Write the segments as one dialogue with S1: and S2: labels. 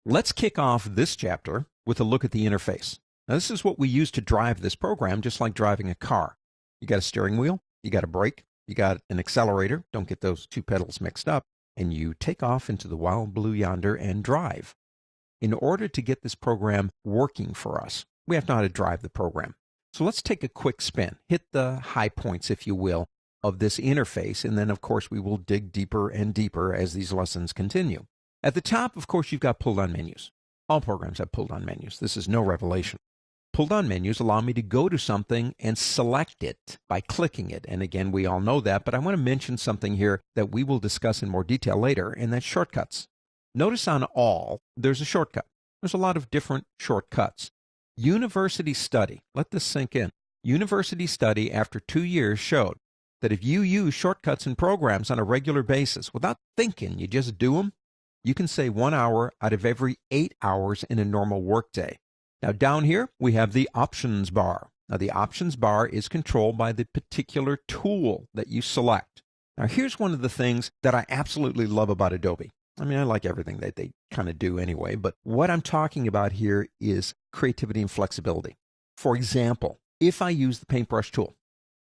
S1: Let's kick off this chapter with a look at the interface. Now, this is what we use to drive this program, just like driving a car. You got a steering wheel, you got a brake, you got an accelerator, don't get those two pedals mixed up, and you take off into the wild blue yonder and drive. In order to get this program working for us, we have to know how to drive the program. So let's take a quick spin, hit the high points, if you will, of this interface, and then, of course, we will dig deeper and deeper as these lessons continue. At the top, of course, you've got pull-down menus. All programs have pull-down menus. This is no revelation. Pull-down menus allow me to go to something and select it by clicking it. And again, we all know that, but I want to mention something here that we will discuss in more detail later, and that's shortcuts. Notice on all, there's a shortcut. There's a lot of different shortcuts. University study, let this sink in. University study after 2 years showed that if you use shortcuts in programs on a regular basis without thinking, you just do them, you can save 1 hour out of every 8 hours in a normal workday. Now down here, we have the options bar. Now the options bar is controlled by the particular tool that you select. Now here's one of the things that I absolutely love about Adobe. I mean, I like everything that they kind of do anyway, but what I'm talking about here is creativity and flexibility. For example, if I use the paintbrush tool,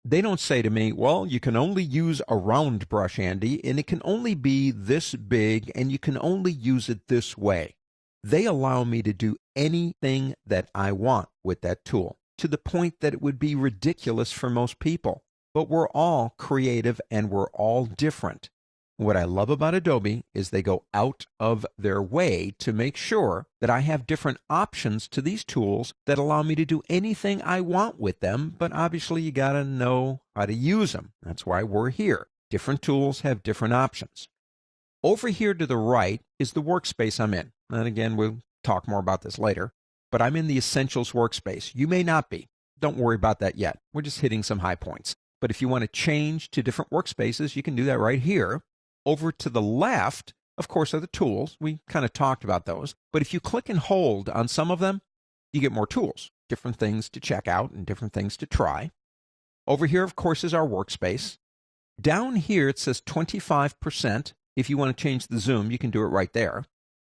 S1: they don't say to me, well, you can only use a round brush, Andy, and it can only be this big, and you can only use it this way. They allow me to do anything that I want with that tool, to the point that it would be ridiculous for most people. But we're all creative and we're all different. What I love about Adobe is they go out of their way to make sure that I have different options to these tools that allow me to do anything I want with them, but obviously you got to know how to use them. That's why we're here. Different tools have different options. Over here to the right is the workspace I'm in. And again, we'll talk more about this later, but I'm in the Essentials workspace. You may not be. Don't worry about that yet. We're just hitting some high points. But if you want to change to different workspaces, you can do that right here. Over to the left, of course, are the tools. We kind of talked about those. But if you click and hold on some of them, you get more tools, different things to check out and different things to try. Over here, of course, is our workspace. Down here, it says 25%. If you want to change the zoom, you can do it right there.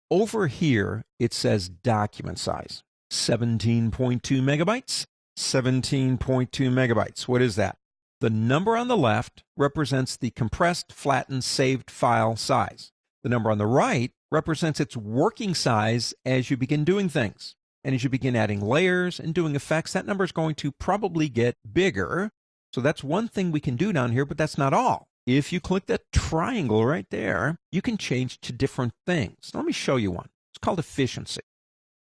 S1: Over here, it says document size, 17.2 megabytes, 17.2 megabytes. What is that? The number on the left represents the compressed, flattened, saved file size. The number on the right represents its working size as you begin doing things. And as you begin adding layers and doing effects, that number is going to probably get bigger. So that's one thing we can do down here, but that's not all. If you click that triangle right there, you can change to different things. Let me show you one. It's called efficiency.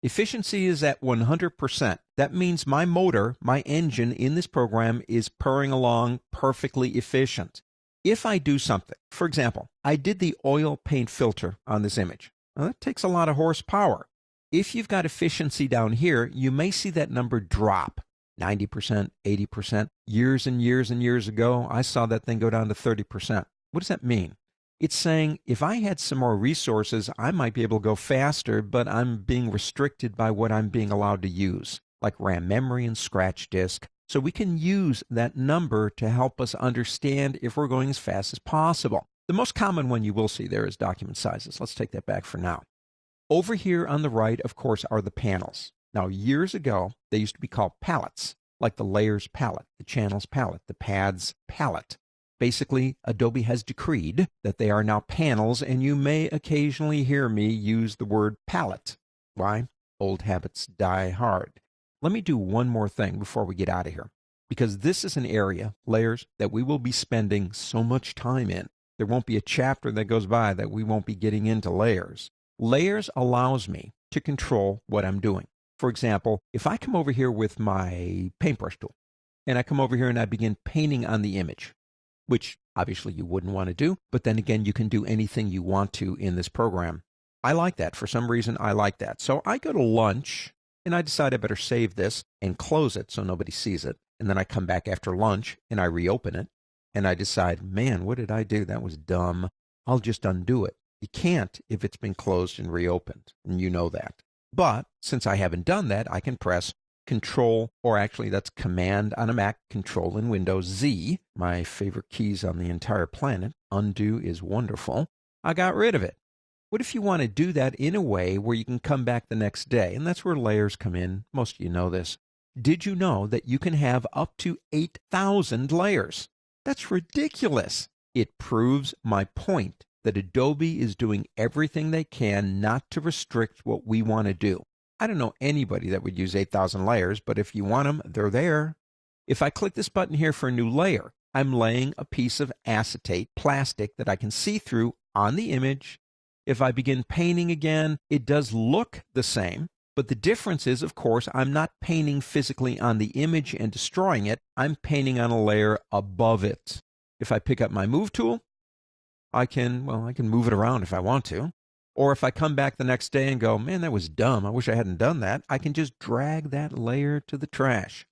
S1: Efficiency is at 100%. That means my motor, my engine in this program is purring along perfectly efficient. If I do something, for example, I did the oil paint filter on this image. Now, that takes a lot of horsepower. If you've got efficiency down here, you may see that number drop. 90%, 80%. Years and years and years ago, I saw that thing go down to 30%. What does that mean? It's saying if I had some more resources, I might be able to go faster, but I'm being restricted by what I'm being allowed to use, like RAM memory and scratch disk. So we can use that number to help us understand if we're going as fast as possible. The most common one you will see there is document sizes. Let's take that back for now. Over here on the right, of course, are the panels. Now, years ago, they used to be called palettes, like the layers palette, the channels palette, the paths palette. Basically, Adobe has decreed that they are now panels, and you may occasionally hear me use the word palette. Why? Old habits die hard. Let me do one more thing before we get out of here, because this is an area, layers, that we will be spending so much time in. There won't be a chapter that goes by that we won't be getting into layers. Layers allows me to control what I'm doing. For example, if I come over here with my paintbrush tool, and I come over here and I begin painting on the image, which obviously you wouldn't want to do, but then again, you can do anything you want to in this program. I like that. For some reason, I like that. So I go to lunch, and I decide I better save this and close it so nobody sees it. And then I come back after lunch, and I reopen it, and I decide, man, what did I do? That was dumb. I'll just undo it. You can't if it's been closed and reopened, and you know that. But since I haven't done that, I can press Control, or actually that's Command on a Mac, Control in Windows Z, my favorite keys on the entire planet. Undo is wonderful. I got rid of it. What if you want to do that in a way where you can come back the next day? And that's where layers come in. Most of you know this. Did you know that you can have up to 8,000 layers? That's ridiculous. It proves my point that Adobe is doing everything they can not to restrict what we want to do. I don't know anybody that would use 8,000 layers, but if you want them, they're there. If I click this button here for a new layer, I'm laying a piece of acetate plastic that I can see through on the image. If I begin painting again, it does look the same, but the difference is, of course, I'm not painting physically on the image and destroying it. I'm painting on a layer above it. If I pick up my Move tool, I can move it around if I want to. Or if I come back the next day and go, man, that was dumb, I wish I hadn't done that, I can just drag that layer to the trash.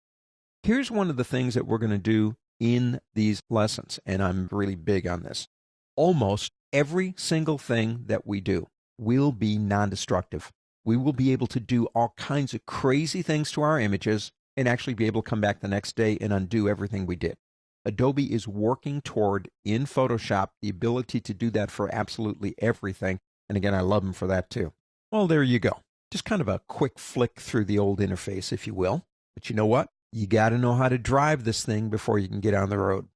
S1: Here's one of the things that we're going to do in these lessons, and I'm really big on this. Almost every single thing that we do will be non-destructive. We will be able to do all kinds of crazy things to our images and actually be able to come back the next day and undo everything we did. Adobe is working toward, in Photoshop, the ability to do that for absolutely everything. And again, I love them for that too. Well, there you go. Just kind of a quick flick through the old interface, if you will. But you know what? You got to know how to drive this thing before you can get on the road.